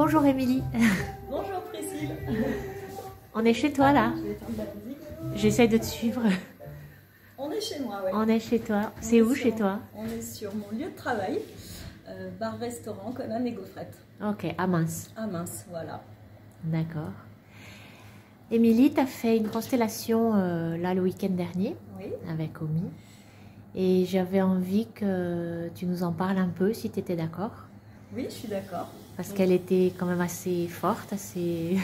Bonjour Émilie. Bonjour Priscille. On est chez toi là. Je vais éteindre la musique. J'essaie de te suivre. On est chez moi, ouais. On est chez toi. C'est où chez toi? On est sur mon lieu de travail, bar-restaurant Conan et Gaufrette. Ok, à Mince. À Mince, voilà. D'accord. Émilie, tu as fait une constellation là le week-end dernier Oui. avec Omi. Et j'avais envie que tu nous en parles un peu si tu étais d'accord. Oui, je suis d'accord. Parce qu'elle était quand même assez forte, assez...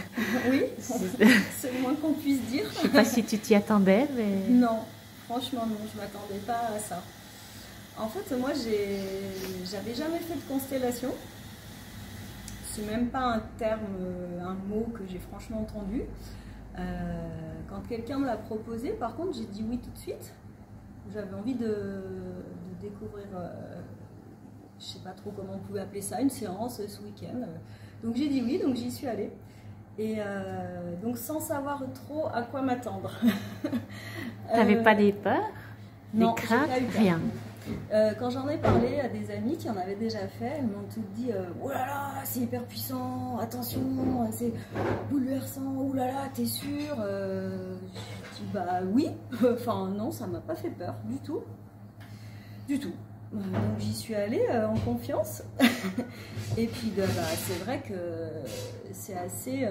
Oui, c'est le moins qu'on puisse dire. Je sais pas si tu t'y attendais, mais... Non, franchement non, je m'attendais pas à ça. En fait, moi, j'avais jamais fait de constellation. C'est même pas un terme, un mot que j'ai franchement entendu. Quand quelqu'un me l'a proposé, par contre, j'ai dit oui tout de suite. J'avais envie de découvrir, je sais pas trop comment on pouvait appeler ça, une séance ce week-end. Donc j'ai dit oui, donc j'y suis allée. Et donc sans savoir trop à quoi m'attendre. T'avais pas des peurs? Non, des craintes? j'ai pas eu peur. Rien. Quand j'en ai parlé à des amis qui en avaient déjà fait, elles m'ont toutes dit oh là là, c'est hyper puissant, attention, c'est bouleversant, oh là là, t'es sûre? Je dis bah oui, enfin non, ça m'a pas fait peur du tout. Du tout. Donc j'y suis allée en confiance. Et puis bah, c'est vrai que c'est assez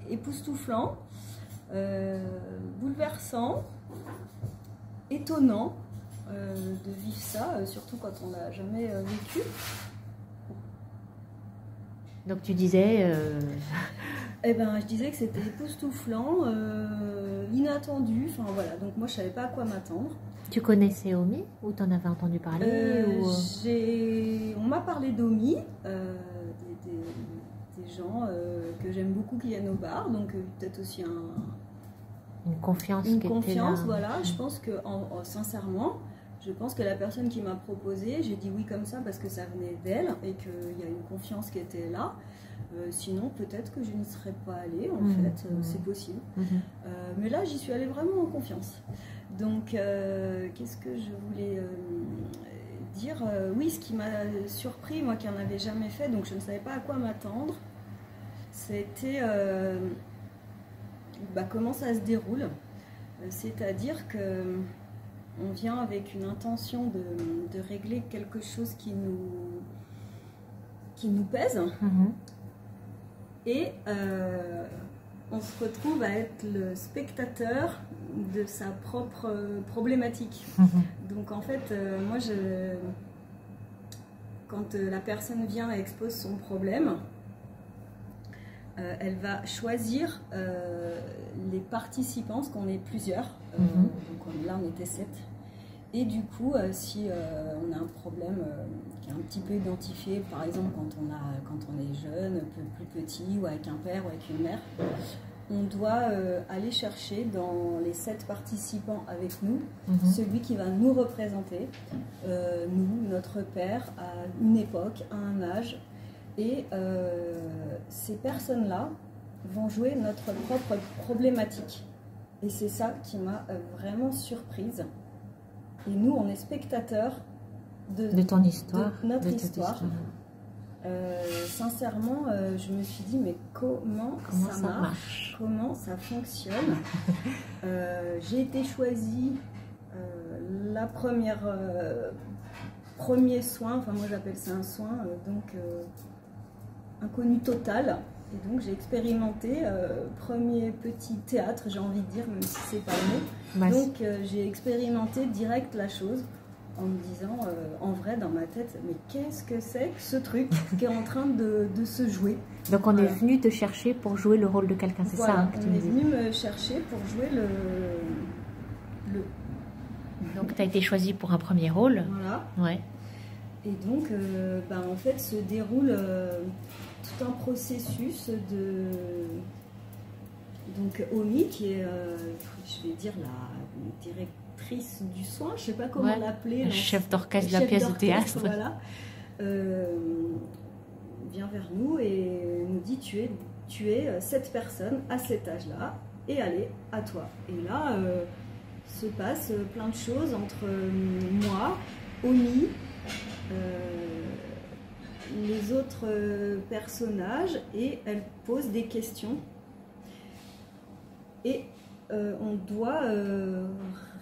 époustouflant, bouleversant, étonnant. De vivre ça, surtout quand on l'a jamais vécu. Donc tu disais... Eh ben, je disais que c'était époustouflant, inattendu, enfin voilà, donc moi je savais pas à quoi m'attendre. Tu connaissais Omi ou t'en avais entendu parler On m'a parlé d'Omi, des gens que j'aime beaucoup qui viennent au bar, donc peut-être aussi une confiance, voilà. Je pense que, sincèrement, je pense que la personne qui m'a proposé, j'ai dit oui comme ça parce que ça venait d'elle et qu'il y a une confiance qui était là. Sinon, peut-être que je n'y serais pas allée, en fait, c'est possible. Mais là, j'y suis allée vraiment en confiance. Donc, qu'est-ce que je voulais dire? Oui, ce qui m'a surpris, moi qui n'en avais jamais fait, donc je ne savais pas à quoi m'attendre, c'était comment ça se déroule. C'est-à-dire que on vient avec une intention de régler quelque chose qui nous pèse. Et on se retrouve à être le spectateur de sa propre problématique. Donc en fait, moi, quand la personne vient et expose son problème, elle va choisir les participants, parce qu'on est plusieurs, donc là on était 7. Et du coup, si on a un problème qui est un petit peu identifié, par exemple quand on est jeune, plus petit, ou avec un père ou avec une mère, on doit aller chercher dans les 7 participants avec nous, celui qui va nous représenter, nous, notre père, à une époque, à un âge. Et ces personnes-là vont jouer notre propre problématique. Et c'est ça qui m'a vraiment surprise. Et nous, on est spectateurs de ton histoire, de notre histoire. Sincèrement, je me suis dit, mais comment ça marche? Comment ça fonctionne? J'ai été choisie la premier soin, enfin moi j'appelle ça un soin, donc inconnu total. Et donc j'ai expérimenté, premier petit théâtre, j'ai envie de dire, même si c'est pas le mot. Donc j'ai expérimenté direct la chose en me disant, en vrai dans ma tête, mais qu'est-ce que c'est que ce truc qui est en train de se jouer? Donc on est venu te chercher pour jouer le rôle de quelqu'un, c'est ça que tu me dis? On est venu me chercher pour jouer le... Donc tu as été choisie pour un premier rôle. Voilà. Ouais. Et donc, en fait, se déroule tout un processus de... Donc, Omi, qui est, je vais dire, la directrice du soin, je ne sais pas comment l'appeler. Le chef d'orchestre de la pièce de théâtre. Voilà. Vient vers nous et nous dit, tu es cette personne à cet âge-là, et allez, à toi. Et là, se passe plein de choses entre moi, Omi, les les autres personnages et elle pose des questions. Et on doit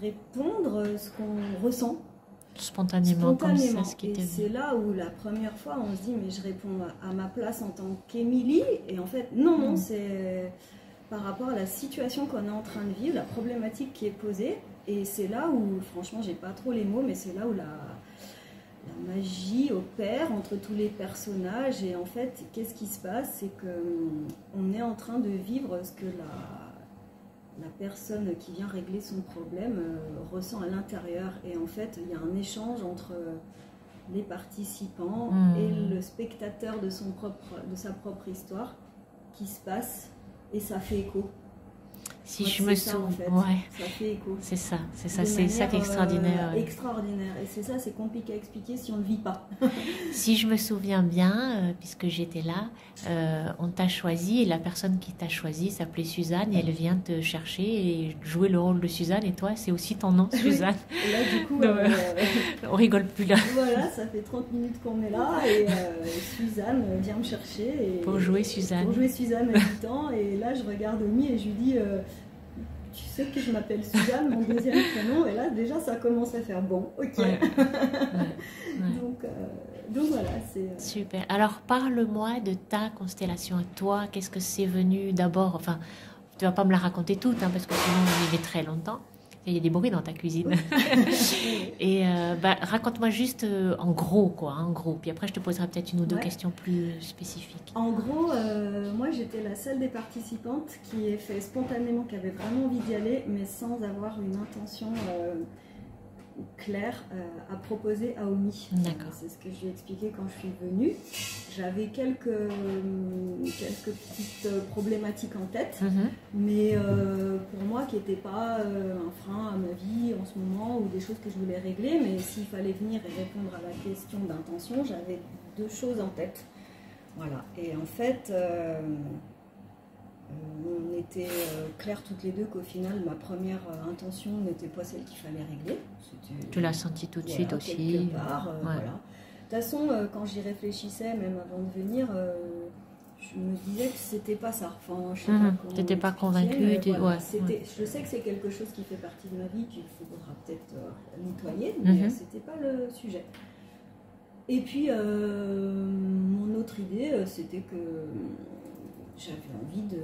répondre ce qu'on ressent. Spontanément. Comme ça, ce qui était... C'est là où la première fois on se dit mais je réponds à ma place en tant qu'Émilie, et en fait non, c'est par rapport à la situation qu'on est en train de vivre, la problématique qui est posée, et c'est là où franchement j'ai pas trop les mots, mais c'est là où la magie opère entre tous les personnages. Et en fait qu'est-ce qui se passe, c'est que on est en train de vivre ce que la personne qui vient régler son problème ressent à l'intérieur. Et en fait, il y a un échange entre les participants et le spectateur de sa propre histoire qui se passe, et ça fait écho. Si je me souviens, en fait. Ouais. Ça fait écho. C'est ça qui est extraordinaire. Extraordinaire. Et c'est ça, c'est compliqué à expliquer si on ne le vit pas. Si je me souviens bien, puisque j'étais là, on t'a choisi, et la personne qui t'a choisi s'appelait Suzanne, et elle vient te chercher et jouer le rôle de Suzanne, et toi, c'est aussi ton nom, Suzanne. Et là, du coup, on rigole plus là. Voilà, ça fait 30 minutes qu'on est là, et Suzanne vient me chercher. Pour jouer Suzanne. Pour jouer Suzanne à 8 ans. Et là, je regarde Omi et je lui dis... tu sais que je m'appelle Suzanne, mon deuxième prénom, et là déjà ça commence à faire bon, ok. Ouais. Donc voilà, c'est... Super. Alors parle-moi de ta constellation à toi, qu'est-ce que c'est venu d'abord, enfin, tu vas pas me la raconter toute, hein, parce que sinon on y met très longtemps. Il y a des bruits dans ta cuisine. Et raconte-moi juste en gros, quoi, en gros. Puis après, je te poserai peut-être une ou deux questions plus spécifiques. En gros, moi, j'étais la seule des participantes qui ait fait spontanément, qui avait vraiment envie d'y aller, mais sans avoir une intention claire à proposer à Omi. D'accord. C'est ce que je lui ai expliqué quand je suis venue. J'avais quelques petites problématiques en tête, mais pour moi qui n'étaient pas un frein à ma vie en ce moment, ou des choses que je voulais régler, mais s'il fallait venir et répondre à la question d'intention, j'avais 2 choses en tête. Voilà. Et en fait, on était claires toutes les deux qu'au final, ma première intention n'était pas celle qu'il fallait régler. Tu l'as senti tout de suite aussi. Quelque part, voilà. De toute façon, quand j'y réfléchissais, même avant de venir, je me disais que c'était pas ça. Enfin, je sais pas comment t'étais pas convaincue. Voilà, je sais que c'est quelque chose qui fait partie de ma vie, qu'il faudra peut-être nettoyer, mais c'était pas le sujet. Et puis, mon autre idée, c'était que j'avais envie de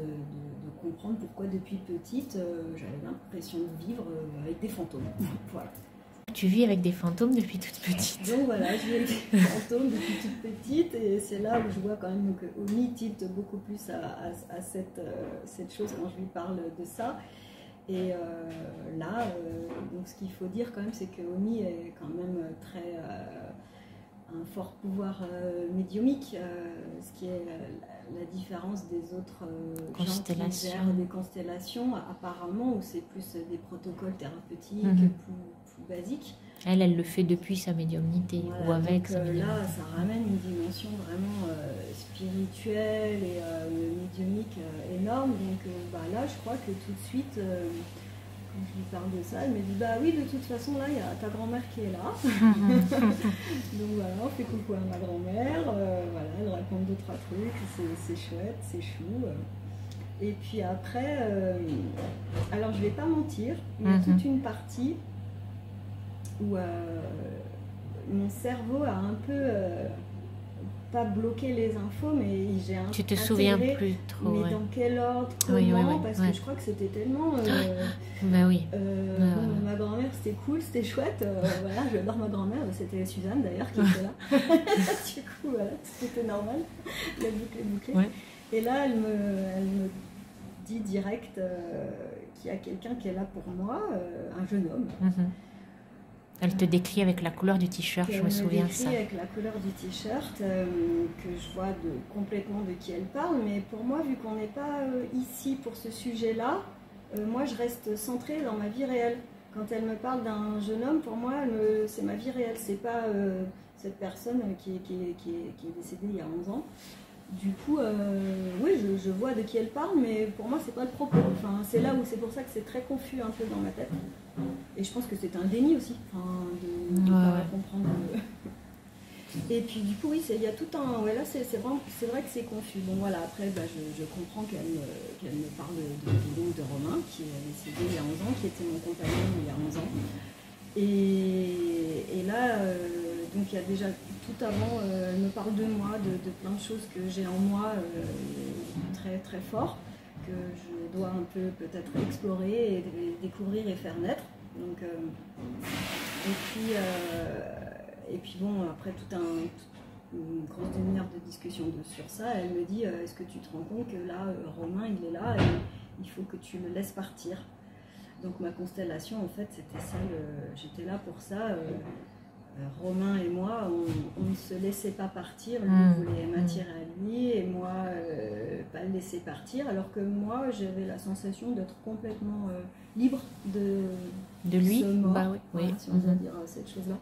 comprendre pourquoi depuis petite, j'avais l'impression de vivre avec des fantômes. Voilà. Tu vis avec des fantômes depuis toute petite. Donc voilà, je vis avec des fantômes depuis toute petite, et c'est là où je vois quand même que Omi tilte beaucoup plus à cette chose quand je lui parle de ça. Et là, donc ce qu'il faut dire quand même, c'est que Omi est quand même très... un fort pouvoir médiumique, ce qui est la différence des autres gens qui gèrent des constellations, apparemment, où c'est plus des protocoles thérapeutiques plus basiques. Elle le fait depuis sa médiumnité, voilà, ou avec donc, sa médiumnité. Là, ça ramène une dimension vraiment spirituelle et médiumique énorme. Donc là, je crois que tout de suite... quand je lui parle de ça, elle me dit bah oui, de toute façon là il y a ta grand-mère qui est là. Donc voilà, on fait coucou à ma grand-mère, voilà, elle raconte 2-3 trucs, c'est chouette, c'est chou. Et puis après, alors je vais pas mentir, il y a toute une partie où mon cerveau a un peu pas bloqué les infos, mais j'ai un... Tu te souviens plus trop. Mais dans quel ordre, comment, parce que je crois que c'était tellement... ma grand-mère, c'était cool, c'était chouette. Voilà, j'adore ma grand-mère, c'était Suzanne d'ailleurs qui était là. Du coup, voilà, c'était normal, la boucle est bouclée. Ouais. Et là, elle me dit direct qu'il y a quelqu'un qui est là pour moi, un jeune homme. Elle te décrit avec la couleur du t-shirt, je me souviens de ça. Avec la couleur du t-shirt, que je vois complètement de qui elle parle, mais pour moi, vu qu'on n'est pas ici pour ce sujet-là, moi je reste centrée dans ma vie réelle. Quand elle me parle d'un jeune homme, pour moi, c'est ma vie réelle, c'est pas cette personne qui est décédée il y a 11 ans. Du coup, oui, je vois de qui elle parle, mais pour moi, c'est pas le propos. Enfin, c'est là où c'est pour ça que c'est très confus un peu dans ma tête. Et je pense que c'est un déni aussi, de ne pas comprendre. Et puis du coup, oui, il y a tout un... Ouais, là, c'est vrai que c'est confus. Bon, voilà, après, je comprends qu'elle me parle de Romain, qui est décédé il y a 11 ans, qui était mon compagnon il y a 11 ans. Et là, donc il y a déjà, tout avant, elle me parle de moi, de plein de choses que j'ai en moi très, très fort, que je dois un peu peut-être explorer et découvrir et faire naître. Donc, et puis bon, après une grosse demi-heure de discussion sur ça, elle me dit est-ce que tu te rends compte que là, Romain, il est là et il faut que tu le laisses partir. Donc ma constellation, en fait, c'était ça, j'étais là pour ça. Romain et moi, on ne se laissait pas partir. Lui voulait m'attirer à lui et moi, pas le laisser partir. Alors que moi, j'avais la sensation d'être complètement libre de lui. Ce mort, bah oui, voilà, si on veut dire cette chose-là.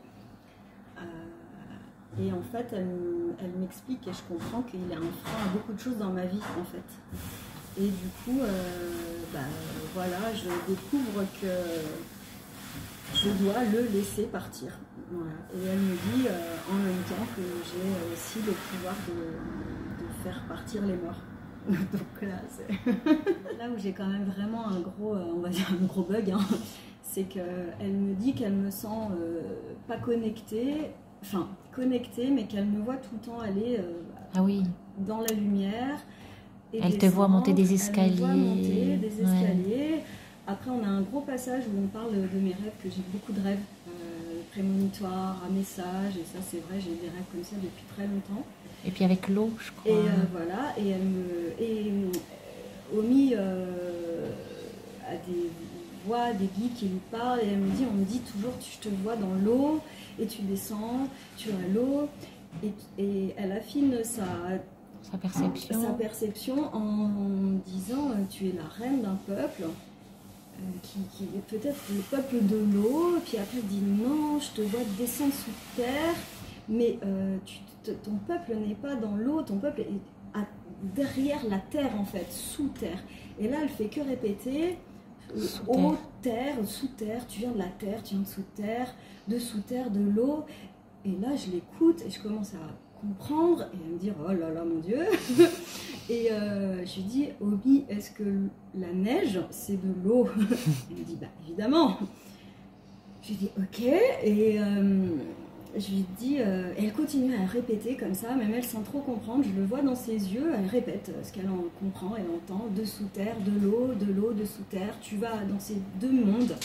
Et en fait, elle m'explique et je comprends qu'il y a un frein à beaucoup de choses dans ma vie, en fait. Et du coup, voilà, je découvre que je dois le laisser partir. Voilà. Et elle me dit en même temps que j'ai aussi le pouvoir de faire partir les morts. Donc là, c'est là où j'ai quand même vraiment un gros, on va dire un gros bug, hein. C'est qu'elle me dit qu'elle me sent pas connectée, mais qu'elle me voit tout le temps aller dans la lumière. Elle te voit monter des escaliers. Elle me voit monter des escaliers. Ouais. Après, on a un gros passage où on parle de mes rêves, que j'ai beaucoup de rêves prémonitoires, à messages, et ça, c'est vrai, j'ai des rêves comme ça depuis très longtemps. Et puis avec l'eau, je crois. Et voilà, et Omi a des voix, des guides qui lui parlent, et on me dit toujours, je te vois dans l'eau, et tu descends, tu as l'eau, et elle affine sa perception en disant tu es la reine d'un peuple qui est peut-être le peuple de l'eau, puis après elle dit non, je te vois descendre sous terre, mais ton peuple n'est pas dans l'eau, ton peuple est derrière la terre en fait, sous terre. Et là elle fait que répéter eau, terre, sous terre, tu viens de la terre, tu viens de sous terre, de l'eau. Et là je l'écoute et je commence à comprendre et à me dire oh là là mon Dieu. Et je lui dis Obi, est-ce que la neige c'est de l'eau? Elle me dit bah évidemment. Je lui dis ok, et je lui dis elle continue à répéter comme ça, même elle sans trop comprendre, je le vois dans ses yeux, elle répète ce qu'elle en comprend, elle entend de sous terre, de l'eau, de sous terre, tu vas dans ces deux mondes.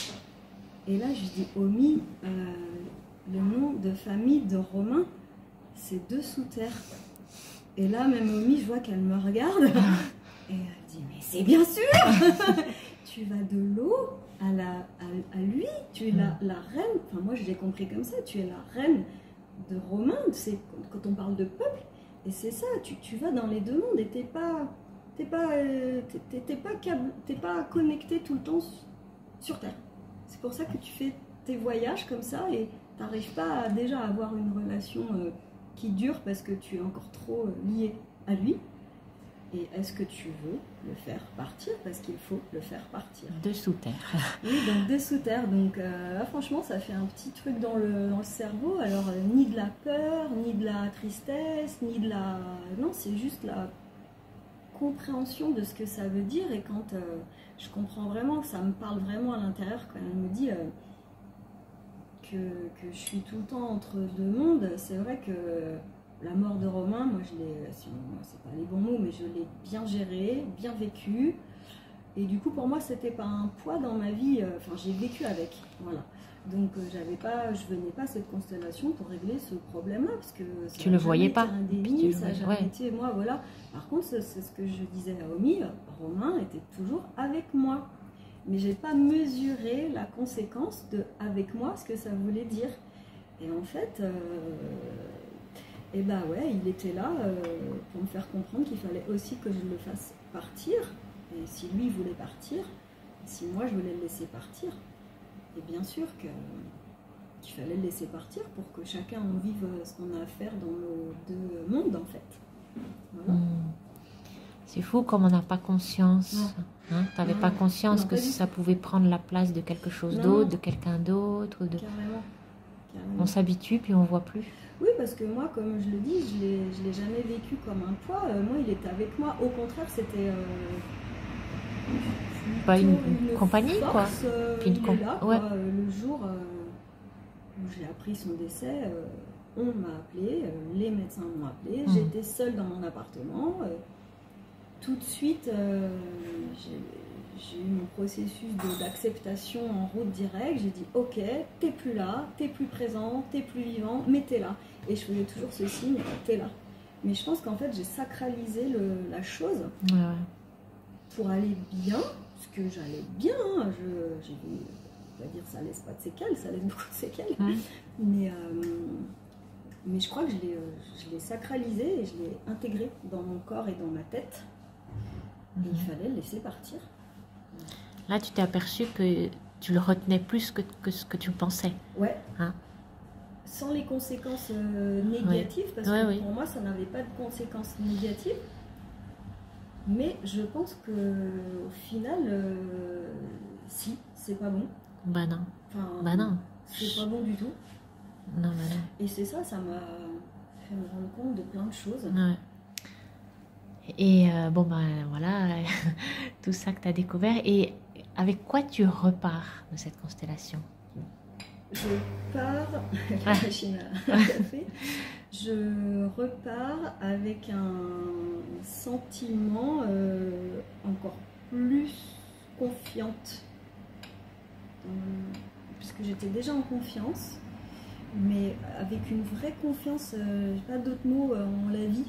Et là je lui dis Omi, le nom de famille de Romain c'est de sous terre. Et là, même Omi, je vois qu'elle me regarde. Et elle dit, mais c'est bien sûr. Tu vas de l'eau à lui. Tu es la reine. Enfin, moi, je l'ai compris comme ça. Tu es la reine de Romain. C'est quand on parle de peuple. Et c'est ça. Tu vas dans les deux mondes. Et t'es pas connecté tout le temps sur Terre. C'est pour ça que tu fais tes voyages comme ça. Et t'arrives pas déjà à avoir une relation qui dure parce que tu es encore trop lié à lui. Et est-ce que tu veux le faire partir? Parce qu'il faut le faire partir. De sous terre. Oui, donc de sous terre. Donc franchement, ça fait un petit truc dans le cerveau. Alors, ni de la peur, ni de la tristesse, ni de la... Non, c'est juste la compréhension de ce que ça veut dire. Et quand je comprends vraiment, que ça me parle vraiment à l'intérieur, quand elle me dit... Que je suis tout le temps entre deux mondes, c'est vrai que la mort de Romain, moi je l'ai, c'est pas les bons mots, mais je l'ai bien géré, bien vécu, et du coup pour moi c'était pas un poids dans ma vie, enfin j'ai vécu avec, voilà. Donc je venais pas à cette constellation pour régler ce problème-là, parce que tu le voyais pas, un déni, ça n'a jamais été moi, voilà. Par contre c'est ce que je disais à Omi, Romain était toujours avec moi. Mais j'ai pas mesuré la conséquence de avec moi, ce que ça voulait dire. Et en fait, il était là pour me faire comprendre qu'il fallait aussi que je le fasse partir. Et si lui voulait partir, si moi je voulais le laisser partir, et bien sûr qu'il fallait le laisser partir pour que chacun en vive ce qu'on a à faire dans nos deux mondes en fait. Voilà. C'est fou comme on n'a pas conscience. Hein, tu n'avais pas conscience que ça pouvait prendre la place de quelque chose d'autre, de quelqu'un d'autre. Carrément. carrément. On s'habitue, puis on voit plus. Oui, parce que moi, comme je le dis, je l'ai jamais vécu comme un poids. Moi, il était avec moi. Au contraire, c'était Pas une compagnie, force, quoi. Puis il est là, ouais. quoi. Le jour où j'ai appris son décès, on m'a appelé, les médecins m'ont appelé. J'étais seule dans mon appartement. Tout de suite, j'ai eu mon processus d'acceptation en route directe. J'ai dit ok, t'es plus là, t'es plus présent, t'es plus vivant, mais t'es là. Et je faisais toujours ce signe, t'es là. Mais je pense qu'en fait j'ai sacralisé la chose pour aller bien, parce que j'allais bien. On va dire ça laisse pas de séquelles, ça laisse beaucoup de séquelles. Mais je crois que je l'ai sacralisé et je l'ai intégré dans mon corps et dans ma tête. Et il fallait le laisser partir. Là, tu t'es aperçu que tu le retenais plus que ce que tu pensais. Ouais. Hein? Sans les conséquences négatives, parce que pour moi, ça n'avait pas de conséquences négatives. Mais je pense que au final, si, c'est pas bon. Bah non. Enfin, bah non. C'est pas bon du tout. Non, bah non. Et c'est ça m'a fait me rendre compte de plein de choses. Ouais. Et bon, ben voilà, tout ça que tu as découvert. Et avec quoi tu repars de cette constellation? Je pars, la machine à café, je repars avec un sentiment encore plus confiante. Puisque j'étais déjà en confiance, mais avec une vraie confiance, j'ai pas d'autres mots en la vie.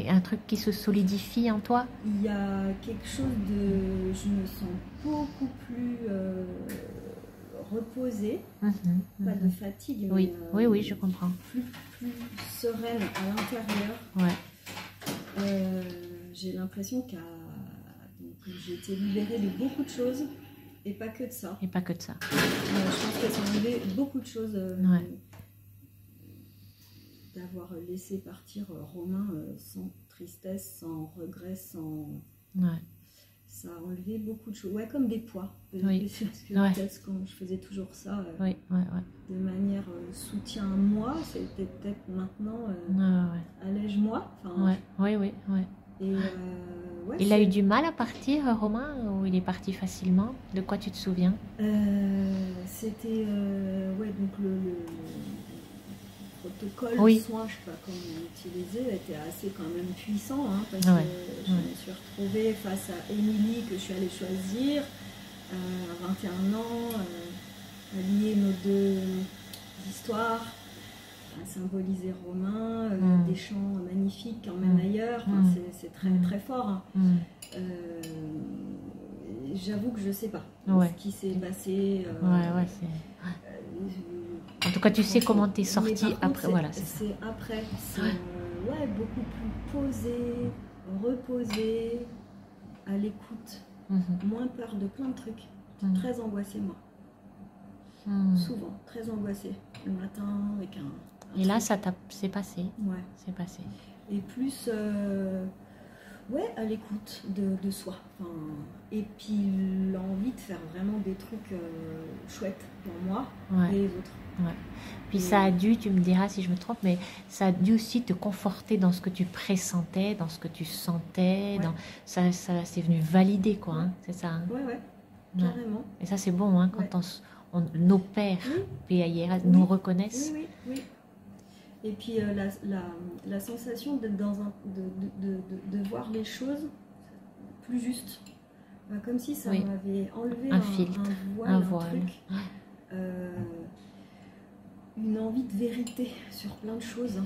Un truc qui se solidifie en toi? Il y a quelque chose de... Je me sens beaucoup plus reposée, pas de fatigue, oui. mais oui, je comprends. Plus sereine à l'intérieur. Ouais. J'ai l'impression que j'ai été libérée de beaucoup de choses. Et pas que de ça. Et pas que de ça. Je pense que ça a enlevé beaucoup de choses. D'avoir laissé partir Romain sans tristesse, sans regret, sans... Ça a enlevé beaucoup de choses. Ouais, comme des poids. Oui. Parce que peut-être quand je faisais toujours ça de manière soutien à moi, c'était peut-être maintenant allège-moi. Enfin, oui. Et il a eu du mal à partir, Romain, ou il est parti facilement? De quoi tu te souviens? C'était donc le protocole soin, je sais pas comment l'utiliser, était assez quand même puissant, parce que je me suis retrouvée face à Émilie que je suis allée choisir à 21 ans, à lier nos deux histoires, à symboliser Romain, des chants magnifiques quand même ailleurs, c'est très très fort. J'avoue que je sais pas ce qui s'est passé. En tout cas, tu sais comment t'es sortie après. C'est après. C'est beaucoup plus posé, reposé, à l'écoute. Moins peur de plein de trucs. Très angoissée, moi. Souvent, très angoissée. Le matin, avec un et là, c'est passé. Ouais. C'est passé. Et plus, à l'écoute de soi. Et puis, l'envie de faire vraiment des trucs chouettes pour moi et les autres. Puis ça a dû, tu me diras si je me trompe, mais ça a dû aussi te conforter dans ce que tu pressentais, dans ce que tu sentais. Ça c'est venu valider, quoi. C'est ça. Carrément. Et ça, c'est bon, quand nos pères, PAIR, nous reconnaissent. Oui. Et puis la sensation d'être de voir les choses plus justes. Comme si ça m'avait enlevé un filtre, un voile. Truc. Une envie de vérité sur plein de choses,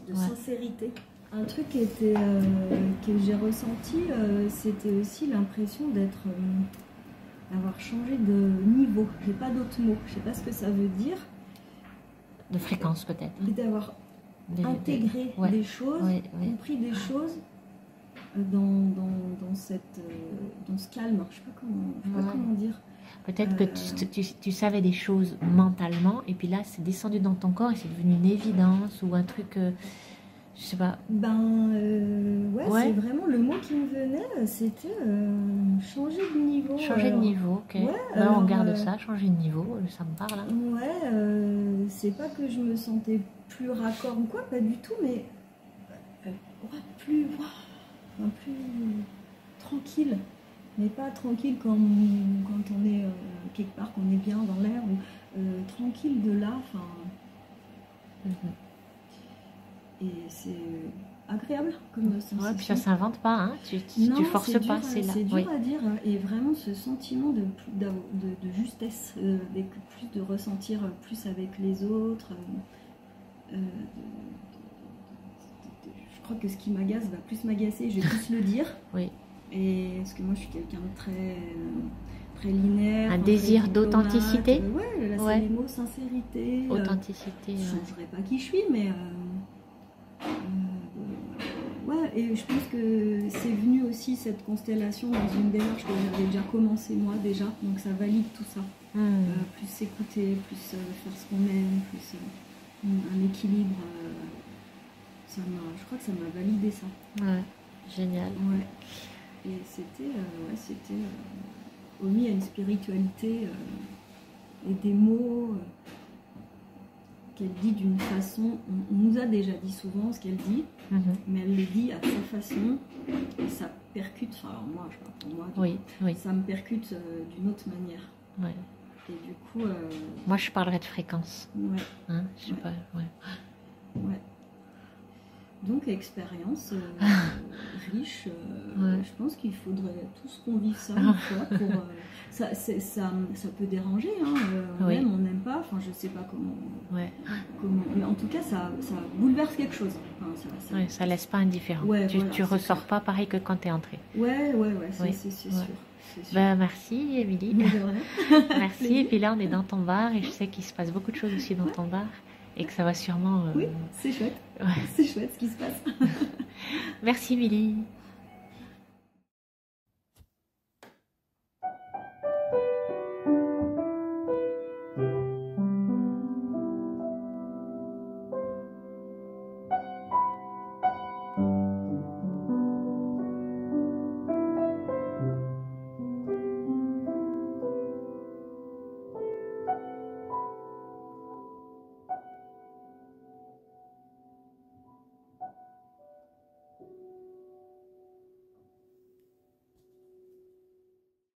de sincérité. Un truc que j'ai ressenti, c'était aussi l'impression d'avoir changé de niveau. J'ai pas d'autres mots, je sais pas ce que ça veut dire. De fréquence peut-être. D'avoir intégré des choses, compris des choses dans ce calme. Je sais pas comment dire. Peut-être que tu savais des choses mentalement et puis là c'est descendu dans ton corps et c'est devenu une évidence ou un truc, je Je sais pas. Ouais, Ouais. c'est vraiment le mot qui me venait, c'était changer de niveau. Changer de niveau, ok. Ouais, on alors, garde ça, changer de niveau, ça me parle. Hein. Ouais, c'est pas que je me sentais plus raccord ou quoi, pas du tout, mais plus tranquille. Mais pas tranquille quand on est quelque part, qu'on est bien dans l'air, ou tranquille de là, enfin. Et c'est agréable comme sensation. Ouais, puis ça s'invente pas, hein. Tu forces pas, c'est là. C'est dur à dire, et vraiment ce sentiment de justesse, plus de ressentir plus avec les autres. Je crois que ce qui m'agace va plus m'agacer, je vais plus le dire. Oui. Et parce que moi je suis quelqu'un de très linéaire. Un désir d'authenticité. Ouais, là c'est les mots sincérité. Authenticité. Je ne changerai pas qui je suis, mais ouais, et je pense que c'est venu aussi cette constellation dans une démarche que j'avais déjà commencé moi déjà, donc ça valide tout ça. Plus s'écouter, plus faire ce qu'on aime, plus un équilibre. Je crois que ça m'a validé ça. Ouais, génial. Ouais. Et c'était omis à une spiritualité et des mots qu'elle dit d'une façon. On nous a déjà dit souvent ce qu'elle dit, mais elle le dit à sa façon et ça percute. Alors moi, je parle pour moi, oui. Ça me percute d'une autre manière. Ouais. Et du coup. Moi, je parlerais de fréquence. Ouais. Hein, je sais pas. Ouais. Ouais. Donc, expérience riche. Je pense qu'il faudrait tous qu'on vive ça une fois. Ça peut déranger, hein. On aime, on n'aime pas. Enfin, je sais pas comment. Mais en tout cas, ça bouleverse quelque chose. Enfin, ça laisse pas indifférent. Tu ressors pas pareil que quand tu es entré. Ouais, c'est sûr. Merci, Émilie. Merci. Et puis là, on est dans ton bar et je sais qu'il se passe beaucoup de choses aussi dans ton bar. Et que ça va sûrement... Oui, c'est chouette. Ouais. C'est chouette ce qui se passe. Merci, Émilie.